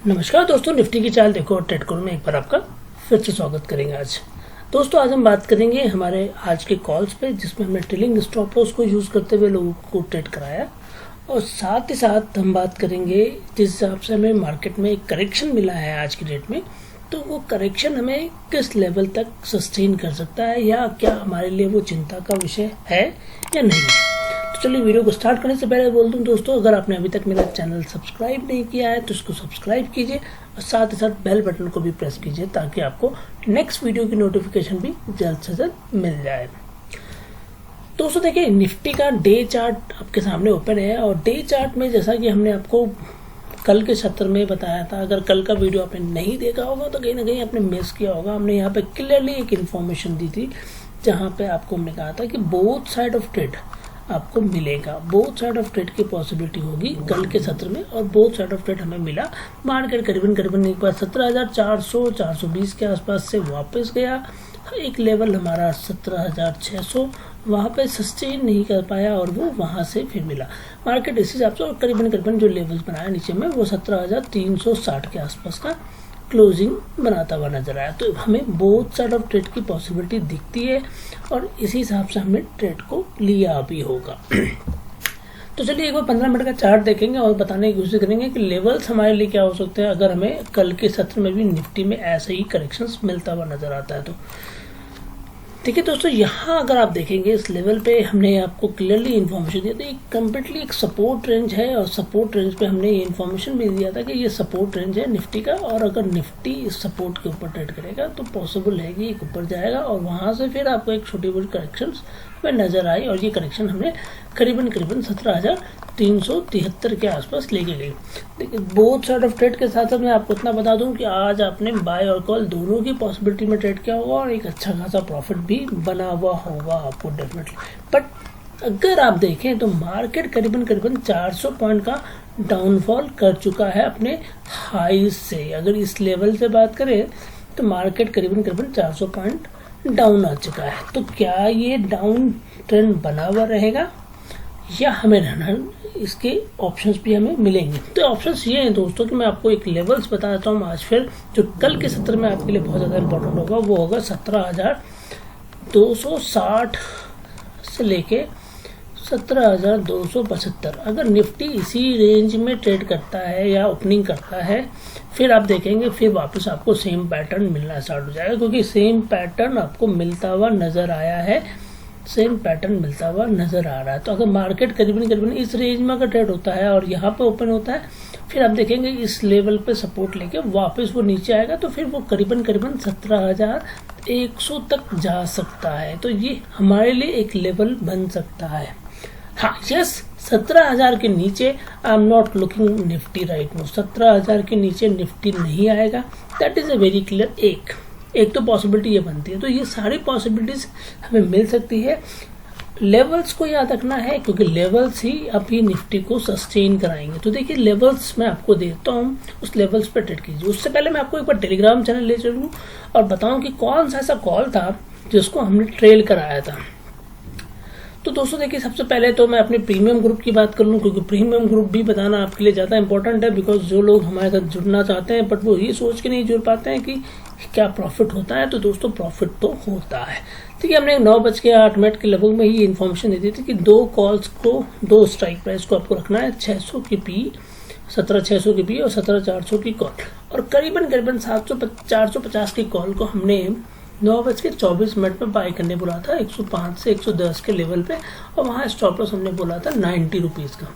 नमस्कार दोस्तों, निफ्टी की चाल देखो और ट्रेडकोर में एक बार आपका फिर से स्वागत करेंगे। आज हम बात करेंगे हमारे आज के कॉल्स पे, जिसमें हमने ट्रेलिंग स्टॉप लॉस को यूज़ करते हुए लोगों को ट्रेड कराया, और साथ ही साथ हम बात करेंगे जिस हिसाब से हमें मार्केट में एक करेक्शन मिला है आज की डेट में, तो वो करेक्शन हमें किस लेवल तक सस्टेन कर सकता है, या क्या हमारे लिए वो चिंता का विषय है या नहीं। तो चलिए वीडियो को स्टार्ट करने से पहले बोल दूं दोस्तों, अगर आपने अभी तक मेरा चैनल सब्सक्राइब नहीं किया है तो इसको सब्सक्राइब कीजिए और साथ ही साथ बेल बटन को भी प्रेस कीजिए, ताकि आपको नेक्स्ट वीडियो की नोटिफिकेशन भी जल्द से जल्द मिल जाए। दोस्तों देखिए, निफ्टी का डे चार्ट आपके सामने ओपन है, और डे चार्ट में जैसा कि हमने आपको कल के सत्र में बताया था, अगर कल का वीडियो आपने नहीं देखा होगा तो कहीं ना कहीं आपने मिस किया होगा। हमने यहाँ पे क्लियरली एक इन्फॉर्मेशन दी थी, जहाँ पे आपको हमने कहा था कि बोथ साइड ऑफ ट्रेड आपको मिलेगा, बोथ साइड ऑफ ट्रेड की पॉसिबिलिटी होगी कल के सत्र में, और बोथ साइड ऑफ ट्रेड हमें मिला। मार्केट करीबन एक बार 17,400-420 के आसपास से वापस गया, एक लेवल हमारा 17,600 वहाँ पे सस्टेन नहीं कर पाया, और वो वहाँ से फिर मिला मार्केट इस हिसाब से, और करीबन जो लेवल्स बनाया नीचे में वो 17,360 के आसपास का क्लोजिंग बनाता हुआ नजर आया। तो हमें बोथ साइड ऑफ ट्रेड की पॉसिबिलिटी दिखती है, और इसी हिसाब से हमने ट्रेड को लिया भी होगा। तो चलिए एक बार 15 मिनट का चार्ट देखेंगे और बताने की कोशिश करेंगे कि लेवल्स हमारे लिए क्या हो सकते हैं, अगर हमें कल के सत्र में भी निफ्टी में ऐसे ही करेक्शंस मिलता हुआ नजर आता है तो। देखिए दोस्तों, यहाँ अगर आप देखेंगे इस लेवल पे हमने आपको क्लियरली इन्फॉर्मेशन दिया था, एक कम्प्लीटली एक सपोर्ट रेंज है, और सपोर्ट रेंज पे हमने ये इन्फॉर्मेशन भी दिया था कि ये सपोर्ट रेंज है निफ्टी का, और अगर निफ्टी इस सपोर्ट के ऊपर ट्रेड करेगा तो पॉसिबल है कि एक ऊपर जाएगा, और वहाँ से फिर आपको एक छोटी मोटी करेक्शन में नजर आई, और ये करेक्शन हमने करीबन 17,373 के आसपास लेके गई। देखिए बोथ साइड ऑफ ट्रेड के साथ मैं आपको इतना बता दूं कि आज आपने बाय और कॉल दोनों की पॉसिबिलिटी में ट्रेड किया होगा, और एक अच्छा खासा प्रॉफिट भी बना हुआ होगा आपको डेफिनेटली। बट अगर आप देखें तो मार्केट करीबन 400 पॉइंट का डाउनफॉल कर चुका है अपने हाई से। अगर इस लेवल से बात करें तो मार्केट करीबन 400 पॉइंट डाउन आ चुका है। तो क्या ये डाउन ट्रेंड बना हुआ रहेगा, या हमें रहना, इसके ऑप्शंस भी हमें मिलेंगे। तो ऑप्शंस ये हैं दोस्तों कि मैं आपको एक लेवल्स बता देता हूँ आज फिर, जो कल के सत्र में आपके लिए बहुत ज़्यादा इंपॉर्टेंट होगा। वो होगा 17,260 से लेके 17,275। अगर निफ्टी इसी रेंज में ट्रेड करता है या ओपनिंग करता है, फिर आप देखेंगे फिर वापस आपको सेम पैटर्न मिलना स्टार्ट हो जाएगा, क्योंकि सेम पैटर्न आपको मिलता हुआ नजर आया है, सेम पैटर्न मिलता हुआ नजर आ रहा है। तो अगर मार्केट करीबन इस रेंज में अगर ट्रेड होता है और यहाँ पे ओपन होता है, फिर आप देखेंगे इस लेवल पे सपोर्ट लेके वापस वो नीचे आएगा, तो फिर वो करीबन 17,100 तक जा सकता है। तो ये हमारे लिए एक लेवल बन सकता है। हाँ यस, 17,000 के नीचे I am not looking Nifty right no. 17,000 के नीचे निफ्टी नहीं आएगा, that is a very clear. एक तो पॉसिबिलिटी ये बनती है। तो ये सारी पॉसिबिलिटीज हमें मिल सकती है। लेवल्स को याद रखना है, क्योंकि लेवल्स ही अभी निफ्टी को सस्टेन कराएंगे। तो देखिए लेवल्स मैं आपको देता हूँ, उस लेवल्स पर ट्रेड कीजिए। उससे पहले मैं आपको एक बार टेलीग्राम चैनल ले चलूँ और बताऊँ कि कौन सा ऐसा कॉल था जिसको हमने ट्रेल कराया था। तो दोस्तों देखिए, सबसे पहले तो मैं अपने प्रीमियम ग्रुप की बात कर लूँ, क्योंकि प्रीमियम ग्रुप भी बताना आपके लिए ज़्यादा इंपॉर्टेंट है, बिकॉज जो लोग हमारे साथ जुड़ना चाहते हैं बट वो ये सोच के नहीं जुड़ पाते हैं कि क्या प्रॉफिट होता है। तो दोस्तों प्रॉफिट तो होता है। ठीक है, हमने 9:08 के लगभग में ही इन्फॉर्मेशन दी थी कि दो कॉल्स को, दो स्ट्राइक प्राइस को आपको रखना है, 600 की पी, 17,600 की पी और 17,400 की कॉल, और करीबन 450 की कॉल को हमने 9:24 में बाय करने बोला था 105 से 110 के लेवल पे, और वहाँ स्टॉप लॉस हमने बोला था 90 रुपीज का।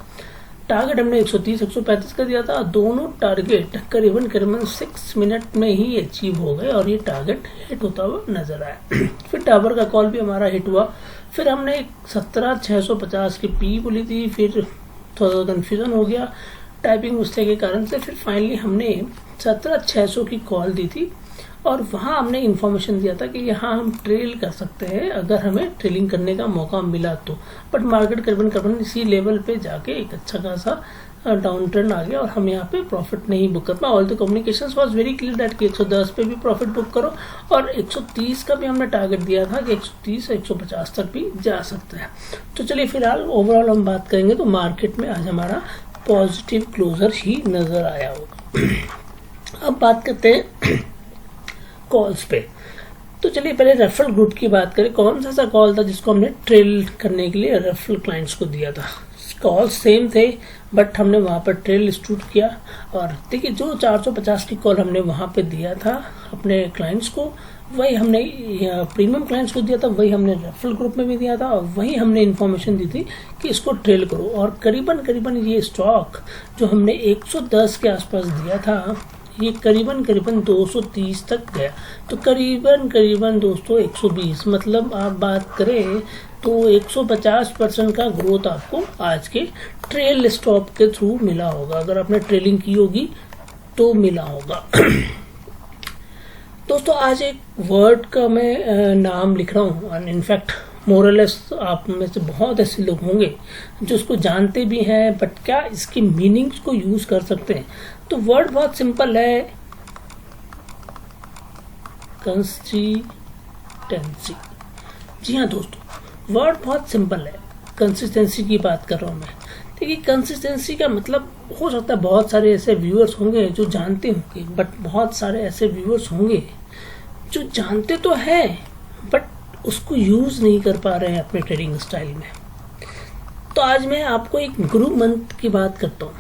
टारगेट हमने 130-135 का दिया था। दोनों टारगेट करीबन 6 मिनट में ही अचीव हो गए, और ये टारगेट हिट होता हुआ नजर आया। फिर टावर का कॉल भी हमारा हिट हुआ। फिर हमने 17,650 की पी बोली थी, फिर थोड़ा कंफ्यूजन हो गया टाइपिंग मिस्टेक के कारण से, फिर फाइनली हमने 17,600 की कॉल दी थी, और वहाँ हमने इन्फॉर्मेशन दिया था कि यहाँ हम ट्रेल कर सकते हैं अगर हमें ट्रेलिंग करने का मौका मिला तो। बट मार्केट करीबन इसी लेवल पे जाके एक अच्छा खासा डाउन ट्रेंड आ गया, और हम यहाँ पे प्रॉफिट नहीं बुक कर पाए। All the communications was very clear that कि 110 पे भी प्रॉफिट बुक करो, और 130 का भी हमने टारगेट दिया था कि 130 से 150 तक भी जा सकते हैं। तो चलिए फिलहाल ओवरऑल हम बात करेंगे तो मार्केट में आज हमारा पॉजिटिव क्लोजर ही नजर आया होगा। अब बात करते हैं कॉल्स पे। तो चलिए पहले रेफरल ग्रुप की बात करें। कौन सा ऐसा कॉल था जिसको हमने ट्रेल करने के लिए रेफरल क्लाइंट्स को दिया था? कॉल सेम थे बट हमने वहां पर ट्रेल इंस्टीट्यूट किया। और देखिए जो 450 की कॉल हमने वहां पे दिया था अपने क्लाइंट्स को, वही हमने प्रीमियम क्लाइंट्स को दिया था, वही हमने रेफरल ग्रुप में भी दिया था, और वही हमने इन्फॉर्मेशन दी थी कि इसको ट्रेल करो। और करीबन ये स्टॉक जो हमने 110 के आसपास दिया था, ये करीबन 230 तक गया। तो करीबन दोस्तों 120, मतलब आप बात करें तो 150% का ग्रोथ आपको आज के ट्रेल स्टॉप के थ्रू मिला होगा, अगर आपने ट्रेलिंग की होगी तो मिला होगा। दोस्तों आज एक वर्ड का मैं नाम लिख रहा हूँ, और इनफैक्ट मोरलेस आप में से बहुत ऐसे लोग होंगे जो इसको जानते भी हैं बट क्या इसकी मीनिंग्स को यूज कर सकते हैं। तो वर्ड बहुत सिंपल है, कंसिस्टेंसी। जी हाँ दोस्तों, वर्ड बहुत सिंपल है, कंसिस्टेंसी की बात कर रहा हूं मैं। देखिए कंसिस्टेंसी का मतलब, हो सकता है बहुत सारे ऐसे व्यूअर्स होंगे जो जानते होंगे, बट बहुत सारे ऐसे व्यूअर्स होंगे जो जानते तो हैं बट उसको यूज नहीं कर पा रहे हैं अपने ट्रेडिंग स्टाइल में। तो आज मैं आपको एक गुरु मंत्र की बात करता हूँ,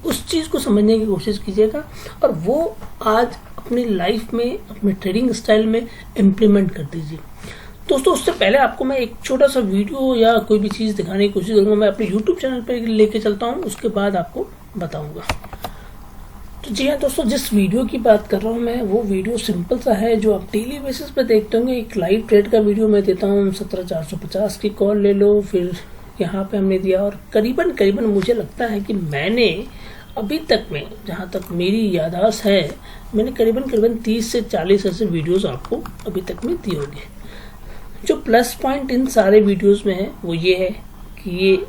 उस चीज को समझने की कोशिश कीजिएगा और वो आज अपनी लाइफ में, अपने ट्रेडिंग स्टाइल में इम्प्लीमेंट कर दीजिए। दोस्तों उससे पहले आपको मैं एक छोटा सा वीडियो या कोई भी चीज दिखाने की कोशिश करूंगा, मैं अपने YouTube चैनल पर लेके चलता हूँ, उसके बाद आपको बताऊंगा। तो जी हाँ दोस्तों, जिस वीडियो की बात कर रहा हूँ मैं, वो वीडियो सिंपल सा है जो आप डेली बेसिस पे देखते होंगे। एक लाइव ट्रेड का वीडियो मैं देता हूँ, 17,450 की कॉल ले लो, फिर यहाँ पे हमने दिया, और करीबन मुझे लगता है कि मैंने अभी तक में, जहाँ तक मेरी याददाश्त है, मैंने करीबन 30 से 40 ऐसे वीडियोस आपको अभी तक में दिए होंगे। जो प्लस पॉइंट इन सारे वीडियोस में है वो ये है कि ये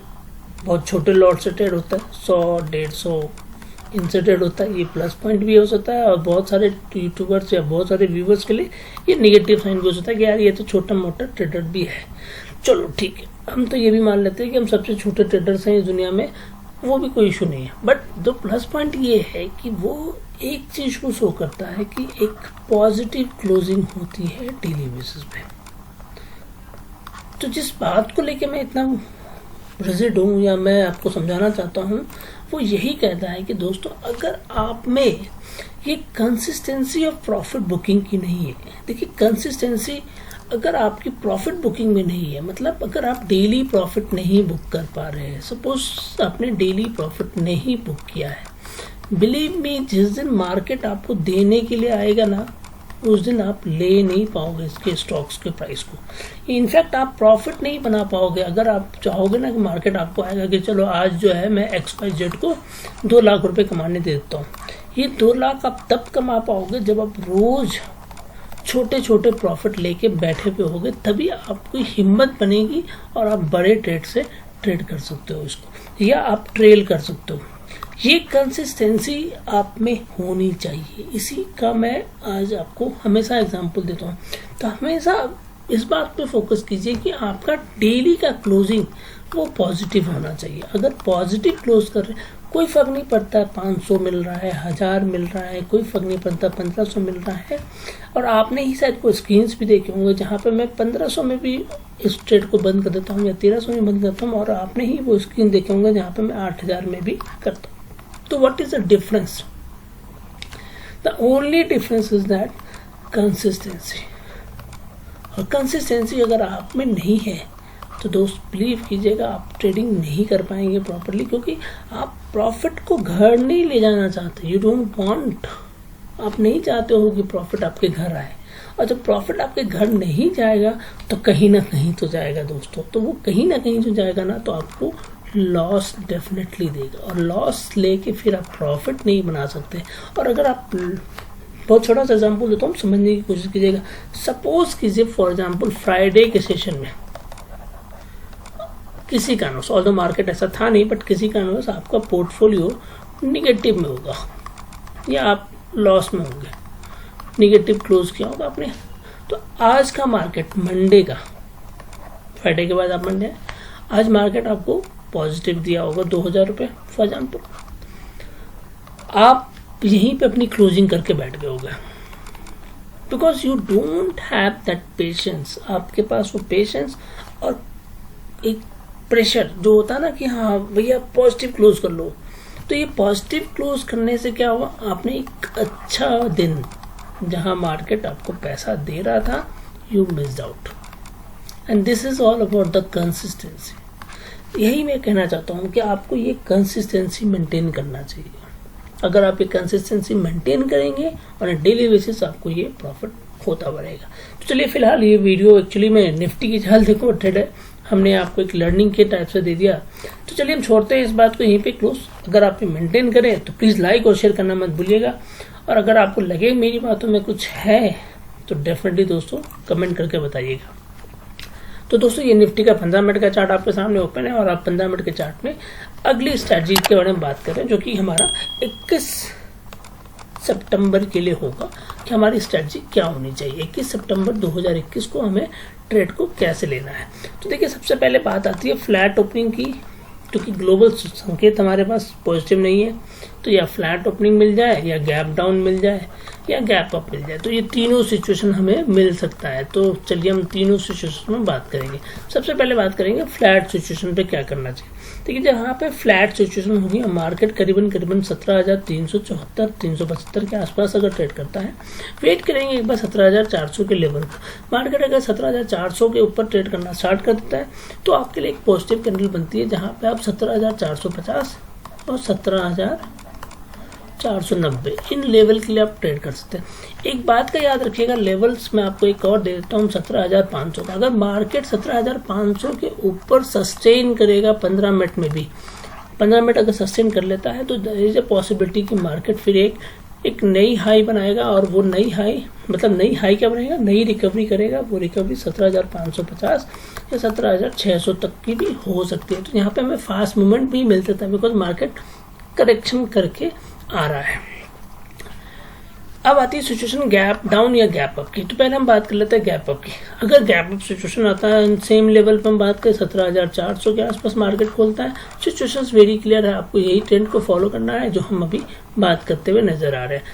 बहुत छोटे लॉट से ट्रेड होता है, 100-150 इनसे ट्रेड होता है, ये प्लस पॉइंट भी हो सकता है। और बहुत सारे यूट्यूबर्स या बहुत सारे व्यूवर्स के लिए ये नेगेटिव साइन भी हो सकता है कि यार ये तो छोटा मोटा ट्रेडर भी है। चलो ठीक है, हम तो ये भी मान लेते हैं कि हम सबसे छोटे ट्रेडर्स हैं इस दुनिया में, वो भी कोई इशू नहीं है। बट जो प्लस पॉइंट ये है कि वो एक चीज को शो करता है कि एक पॉजिटिव क्लोजिंग होती है डेली बेसिस पे। तो जिस बात को लेके मैं इतना रिजिड हूँ या मैं आपको समझाना चाहता हूँ, वो यही कहता है कि दोस्तों अगर आप में ये कंसिस्टेंसी ऑफ प्रॉफिट बुकिंग की नहीं है, देखिए कंसिस्टेंसी अगर आपकी प्रॉफिट बुकिंग में नहीं है, मतलब अगर आप डेली प्रॉफिट नहीं बुक कर पा रहे हैं, सपोज आपने डेली प्रॉफिट नहीं बुक किया है, बिलीव मी जिस दिन मार्केट आपको देने के लिए आएगा ना, उस दिन आप ले नहीं पाओगे इसके स्टॉक्स के प्राइस को। इनफैक्ट आप प्रॉफिट नहीं बना पाओगे। अगर आप चाहोगे ना कि मार्केट आपको आएगा कि चलो आज जो है मैं XYZ को 2 लाख रुपए कमाने दे देता हूँ, ये 2 लाख आप तब कमा पाओगे जब आप रोज छोटे छोटे प्रॉफिट लेके बैठे पे होगे, तभी आपको हिम्मत बनेगी और आप बड़े ट्रेड से ट्रेड कर सकते हो इसको, या आप ट्रेल कर सकते हो। ये कंसिस्टेंसी आप में होनी चाहिए, इसी का मैं आज आपको हमेशा एग्जांपल देता हूँ। तो हमेशा इस बात पे फोकस कीजिए कि आपका डेली का क्लोजिंग वो पॉजिटिव होना चाहिए। अगर पॉजिटिव क्लोज कर रहे, कोई फर्क नहीं पड़ता है 500 मिल रहा है, 1000 मिल रहा है, कोई फर्क नहीं पड़ता 1500 मिल रहा है। और आपने ही शायद कोई स्क्रीन्स भी देखे होंगे जहाँ पे मैं 1500 में भी इस ट्रेड को बंद कर देता हूँ या 1300 में बंद करता हूँ, और आपने ही वो स्क्रीन देखे होंगे जहाँ पे मैं 8000 में भी करता हूँ। तो what is the difference? The only difference is that consistency. और कंसिस्टेंसी अगर आप में नहीं है तो दोस्त बिलीव कीजिएगा आप ट्रेडिंग नहीं कर पाएंगे प्रॉपरली, क्योंकि आप प्रॉफिट को घर नहीं ले जाना चाहते। यू डोंट वांट, आप नहीं चाहते हो कि प्रॉफिट आपके घर आए। और जब प्रॉफिट आपके घर नहीं जाएगा तो कहीं ना कहीं तो जाएगा दोस्तों। तो वो कहीं ना कहीं जो जाएगा ना, तो आपको लॉस डेफिनेटली देगा, और लॉस लेके फिर आप प्रॉफिट नहीं बना सकते। और अगर आप, बहुत छोटा सा एग्जांपल देता हूँ, समझने की कोशिश कीजिएगा। सपोज कीजिए फॉर एग्जांपल फ्राइडे के सेशन में किसी कारणवश, ऑल्दो मार्केट ऐसा था नहीं, बट किसी कारणवश आपका पोर्टफोलियो निगेटिव में होगा या आप लॉस में होंगे, निगेटिव क्लोज किया होगा आपने। तो आज का मार्केट, मंडे का, फ्राइडे के बाद आप मंडे, आज मार्केट आपको पॉजिटिव दिया होगा 2000 रुपये फॉर एग्जाम्पल। आप यहीं पे अपनी क्लोजिंग करके बैठ गए होगे, because you don't have that patience. आपके पास वो पेशेंस और एक प्रेशर जो होता है ना कि हाँ भैया पॉजिटिव क्लोज कर लो, तो ये पॉजिटिव क्लोज करने से क्या हुआ, आपने एक अच्छा दिन जहां मार्केट आपको पैसा दे रहा था, you missed out. And this is all about the consistency. यही मैं कहना चाहता हूं कि आपको ये कंसिस्टेंसी मेंटेन करना चाहिए। अगर आप ये कंसिस्टेंसी मेंटेन करेंगे और डेली बेसिस आपको ये प्रॉफिट होता बढ़ेगा। तो चलिए फिलहाल ये वीडियो एक्चुअली में निफ्टी की चाल देखो ट्रेड है, हमने आपको एक लर्निंग के टाइप से दे दिया। तो चलिए हम छोड़ते हैं इस बात को यहीं पे क्लोज। अगर आप ये मेंटेन करें तो प्लीज लाइक और शेयर करना मत भूलिएगा, और अगर आपको लगे मेरी बातों में कुछ है तो डेफिनेटली दोस्तों कमेंट करके बताइएगा। तो दोस्तों ये निफ्टी का 15 मिनट का चार्ट आपके सामने ओपन है, और आप 15 मिनट के चार्ट में अगली स्ट्रैटेजी के बारे में बात कर रहे हैं, जो कि हमारा 21 सितंबर के लिए होगा कि हमारी स्ट्रैटेजी क्या होनी चाहिए। 21 सितंबर 2021 को हमें ट्रेड को कैसे लेना है। तो देखिए सबसे पहले बात आती है फ्लैट ओपनिंग की, क्योंकि ग्लोबल संकेत हमारे पास पॉजिटिव नहीं है, तो या फ्लैट ओपनिंग मिल जाए, या गैप डाउन मिल जाए, या गैप अप मिल जाए। तो ये तीनों सिचुएशन हमें मिल सकता है। तो चलिए हम तीनों सिचुएशन में बात करेंगे। सबसे पहले बात करेंगे फ्लैट सिचुएशन पे क्या करना चाहिए। देखिए जहाँ पे फ्लैट सिचुएशन होगी, मार्केट करीबन 17,374 375 के आसपास अगर ट्रेड करता है, वेट करेंगे एक बार 17,400 के लेवल पर। मार्केट अगर 17,400 के ऊपर ट्रेड करना स्टार्ट कर देता है तो आपके लिए एक पॉजिटिव कैंडल बनती है, जहाँ पे आप 17,450 और 17,490 इन लेवल के लिए आप ट्रेड कर सकते हैं। एक बात का याद रखिएगा, लेवल्स में आपको एक और दे देता हूँ 17,500 का। अगर मार्केट 17,500 के ऊपर सस्टेन करेगा 15 मिनट में भी, 15 मिनट अगर सस्टेन कर लेता है, तो देयर इज अ पॉसिबिलिटी कि मार्केट फिर एक नई हाई बनाएगा, और वो नई हाई मतलब नई हाई क्या बनाएगा, नई रिकवरी करेगा। वो रिकवरी 17,550 या 17,600 तक की भी हो सकती है। तो यहाँ पे हमें फास्ट मूवमेंट भी मिल सकता है, बिकॉज मार्केट करेक्शन करके आ रहा है। अब आती है सिचुएशन गैप डाउन या गैप अप की। तो पहले हम बात कर लेते हैं गैप अप की। अगर गैप अप सिचुएशन आता है सेम लेवल पर हम बात करें 17,400 के आसपास मार्केट खोलता है, सिचुएशंस वेरी क्लियर है, आपको यही ट्रेंड को फॉलो करना है जो हम अभी बात करते हुए नजर आ रहे हैं।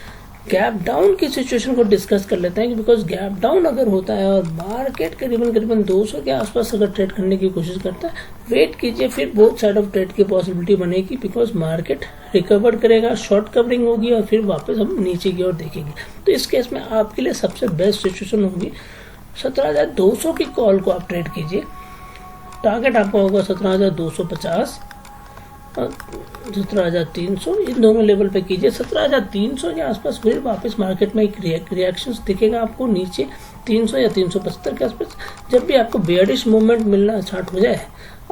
गैप डाउन की सिचुएशन को डिस्कस कर लेते हैं, बिकॉज गैप डाउन अगर होता है और मार्केट करीबन 200 के आसपास अगर ट्रेड करने की कोशिश करता है, वेट कीजिए, फिर बोथ साइड ऑफ ट्रेड की पॉसिबिलिटी बनेगी, बिकॉज मार्केट रिकवर करेगा, शॉर्ट कवरिंग होगी, और फिर वापस हम नीचे की ओर देखेंगे। तो इस केस में आपके लिए सबसे बेस्ट सिचुएशन होगी 17,200 की कॉल को आप ट्रेड कीजिए। टारगेट आपका होगा 17,250 और 17,300, इन दोनों लेवल पे कीजिए। 17,300 के आसपास फिर वापस मार्केट में एक रिएक्शन दिखेगा आपको नीचे 300 या 375 के आसपास। जब भी आपको बेयरिश मूवमेंट मिलना स्टार्ट हो जाए,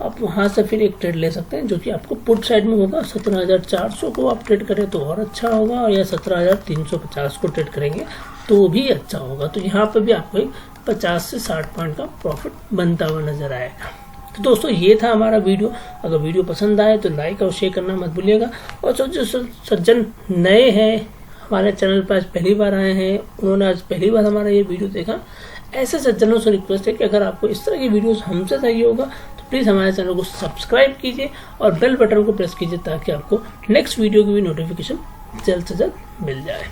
आप वहां से फिर एक ट्रेड ले सकते हैं, जो कि आपको पुट साइड में होगा। 17,400 को आप ट्रेड करें तो और अच्छा होगा, और या 17,350 को ट्रेड करेंगे तो भी अच्छा होगा। तो यहाँ पे भी आपको 50 से 60 पॉइंट का प्रॉफिट बनता हुआ नजर आएगा। तो दोस्तों ये था हमारा वीडियो। अगर वीडियो पसंद आए तो लाइक और शेयर करना मत भूलिएगा। और जो सज्जन नए हैं हमारे चैनल पर, आज पहली बार आए हैं, उन्होंने आज पहली बार हमारा ये वीडियो देखा, ऐसे सज्जनों से रिक्वेस्ट है कि अगर आपको इस तरह की वीडियोस हमसे चाहिए होगा तो प्लीज़ हमारे चैनल को सब्सक्राइब कीजिए और बेल बटन को प्रेस कीजिए, ताकि आपको नेक्स्ट वीडियो की भी नोटिफिकेशन जल्द से जल्द मिल जाए।